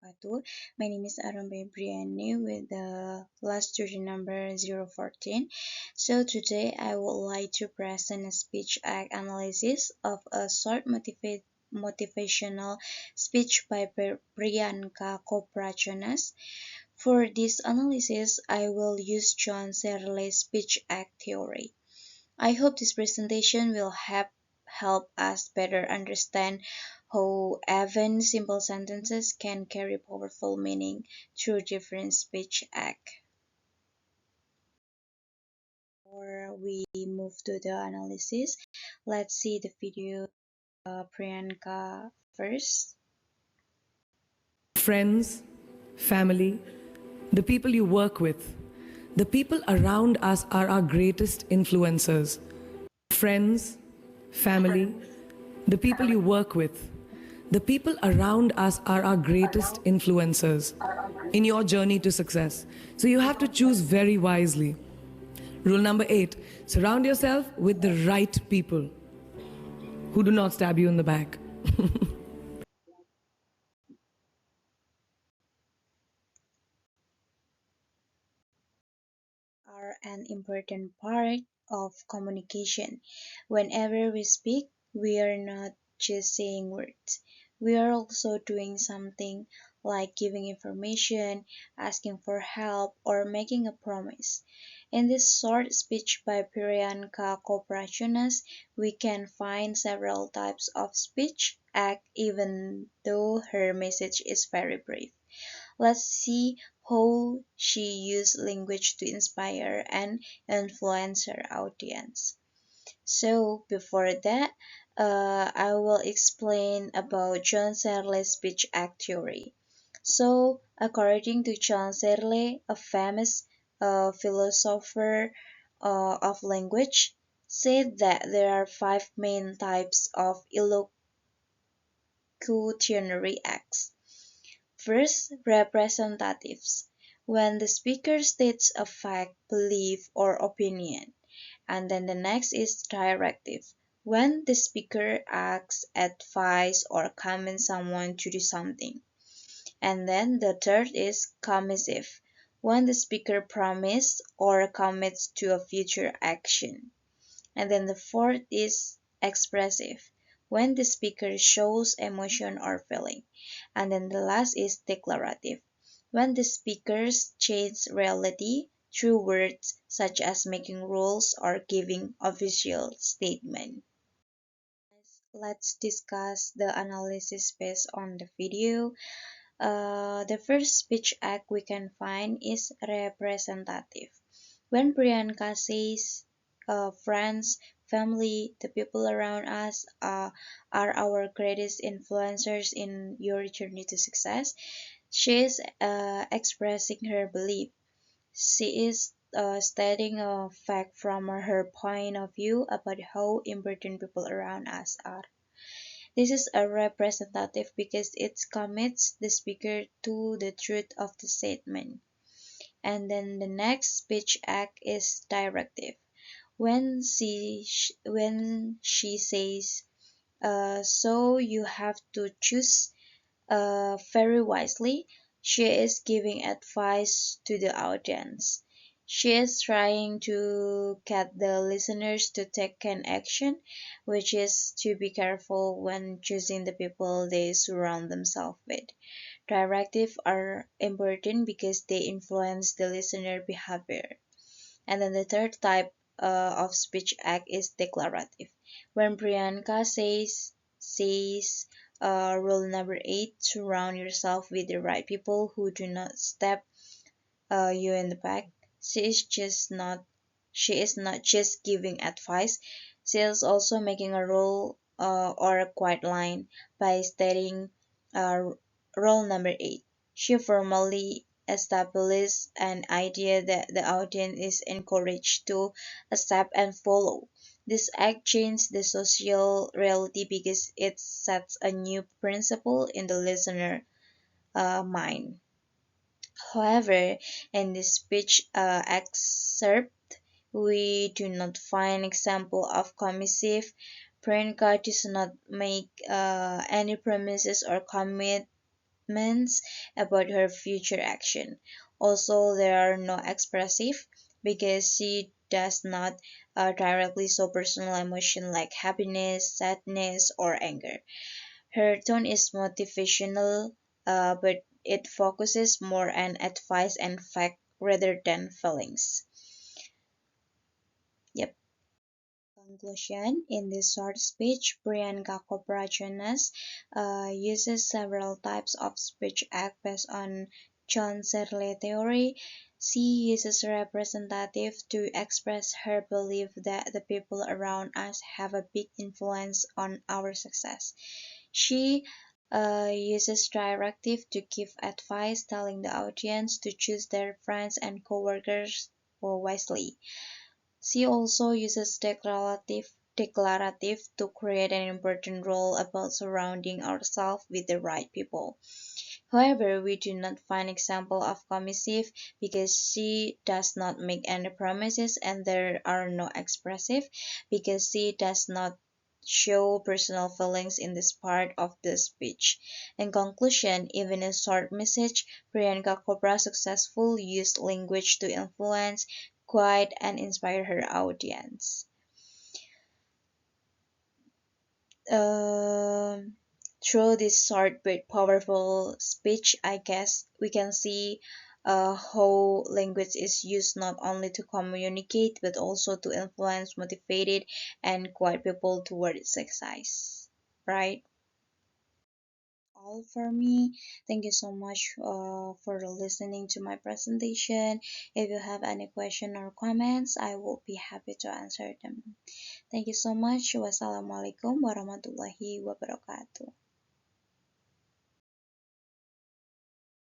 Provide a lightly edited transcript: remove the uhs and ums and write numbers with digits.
wabarakatuh. My name is Arum Pebri with the last student number 014. So today I would like to present a speech act analysis of a short motivational speech by Priyanka Chopra Jonas. For this analysis, I will use John Searle's speech act theory. I hope this presentation will help us better understand how even simple sentences can carry powerful meaning through different speech acts. Before we move to the analysis, let's see the video Priyanka first. Friends, family, the people you work with, the people around us are our greatest influencers. Friends, family, the people you work with, the people around us are our greatest influencers in your journey to success. So you have to choose very wisely. Rule number 8, surround yourself with the right people who do not stab you in the back. Are an important part of communication. Whenever we speak, we are not just saying words. We are also doing something like giving information, asking for help, or making a promise. In this short speech by Priyanka Chopra Jonas, we can find several types of speech act even though her message is very brief. Let's see how she used language to inspire and influence her audience. So before that, I will explain about John Searle's speech act theory. So according to John Searle, a famous philosopher of language, said that there are five main types of illocutionary acts. First, representatives, when the speaker states a fact, belief, or opinion. And then the next is directive, when the speaker asks advice or commands someone to do something. And then the third is commissive, when the speaker promises or commits to a future action. And then the fourth is expressive, when the speaker shows emotion or feeling. And then the last is declarative, when the speakers change reality through words such as making rules or giving official statement. Let's discuss the analysis based on the video. The first speech act we can find is representative. When Priyanka says, friends, family, the people around us are our greatest influencers in your journey to success, she is expressing her belief. She is stating a fact from her point of view about how important people around us are. This is a representative because it commits the speaker to the truth of the statement. And then the next speech act is directive. When she says, so you have to choose very wisely, she is giving advice to the audience. She is trying to get the listeners to take an action, which is to be careful when choosing the people they surround themselves with. Directives are important because they influence the listener behavior. And then the third type of speech act is declarative. When Priyanka says rule number 8, surround yourself with the right people who do not stab you in the back. She is not just giving advice. She is also making a rule or a quiet line by stating uh, rule number 8. She formally establishes an idea that the audience is encouraged to accept and follow. This act changes the social reality because it sets a new principle in the listener mind. However, in this speech excerpt, we do not find example of commissive. Priyanka does not make any promises or commit statements about her future action. Also, there are no expressive because she does not directly show personal emotion like happiness, sadness, or anger. Her tone is motivational, but it focuses more on advice and fact rather than feelings. Yep. Conclusion. In this short speech, Priyanka Chopra Jonas uses several types of speech act based on John Searle theory. She uses representative to express her belief that the people around us have a big influence on our success. She uses directive to give advice, telling the audience to choose their friends and coworkers wisely. She also uses declarative to create an important role about surrounding ourselves with the right people. However, we do not find example of commissive because she does not make any promises, and there are no expressive because she does not show personal feelings in this part of the speech. In conclusion, even in short message, Priyanka Chopra successfully used language to influence, guide, and inspire her audience. Um, Through this short but powerful speech, I guess we can see how language is used not only to communicate but also to influence, motivate, and guide people towards success. Right? All for me. Thank you so much for listening to my presentation. If you have any question or comments, I will be happy to answer them. Thank you so much. Wassalamualaikum warahmatullahi wabarakatuh.